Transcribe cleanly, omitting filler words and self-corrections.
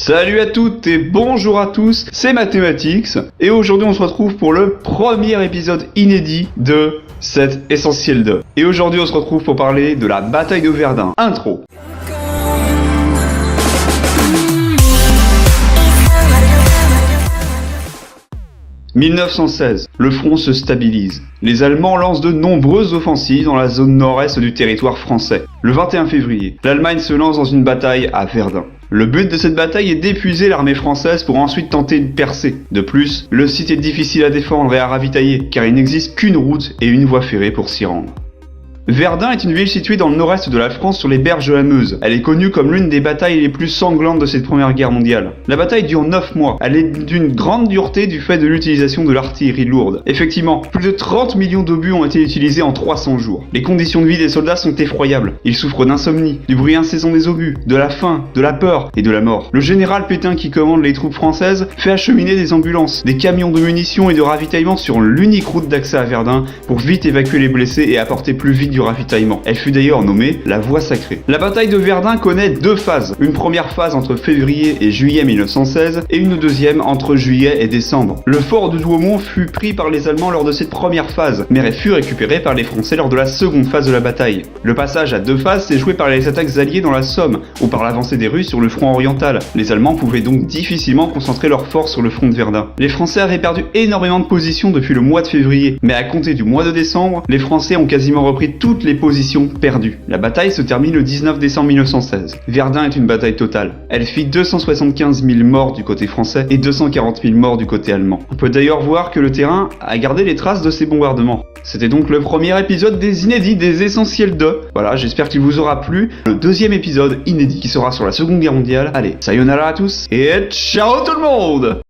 Salut à toutes et bonjour à tous, c'est Mathématix et aujourd'hui on se retrouve pour le premier épisode inédit de cet Essentiel 2. Et aujourd'hui on se retrouve pour parler de la bataille de Verdun. Intro. « 1916, le front se stabilise. Les Allemands lancent de nombreuses offensives dans la zone nord-est du territoire français. Le 21 février, l'Allemagne se lance dans une bataille à Verdun. Le but de cette bataille est d'épuiser l'armée française pour ensuite tenter une percée. De plus, le site est difficile à défendre et à ravitailler, car il n'existe qu'une route et une voie ferrée pour s'y rendre. Verdun est une ville située dans le nord-est de la France sur les berges de la Meuse. Elle est connue comme l'une des batailles les plus sanglantes de cette première guerre mondiale. La bataille dure 9 mois. Elle est d'une grande dureté du fait de l'utilisation de l'artillerie lourde. Effectivement, plus de 30 millions d'obus ont été utilisés en 300 jours. Les conditions de vie des soldats sont effroyables. Ils souffrent d'insomnie, du bruit incessant des obus, de la faim, de la peur et de la mort. Le général Pétain qui commande les troupes françaises fait acheminer des ambulances, des camions de munitions et de ravitaillement sur l'unique route d'accès à Verdun pour vite évacuer les blessés et apporter plus vite du ravitaillement. Elle fut d'ailleurs nommée la Voie Sacrée. La bataille de Verdun connaît deux phases. Une première phase entre février et juillet 1916 et une deuxième entre juillet et décembre. Le fort de Douaumont fut pris par les Allemands lors de cette première phase, mais fut récupéré par les Français lors de la seconde phase de la bataille. Le passage à deux phases s'est joué par les attaques alliées dans la Somme ou par l'avancée des Russes sur le front oriental. Les Allemands pouvaient donc difficilement concentrer leurs forces sur le front de Verdun. Les Français avaient perdu énormément de positions depuis le mois de février, mais à compter du mois de décembre, les Français ont quasiment repris toutes les positions perdues. La bataille se termine le 19 décembre 1916. Verdun est une bataille totale. Elle fit 275 000 morts du côté français et 240 000 morts du côté allemand. On peut d'ailleurs voir que le terrain a gardé les traces de ces bombardements. C'était donc le premier épisode des inédits des Essentiels 2. Voilà, j'espère qu'il vous aura plu. Le deuxième épisode inédit qui sera sur la Seconde Guerre mondiale. Allez, sayonara à tous et ciao tout le monde!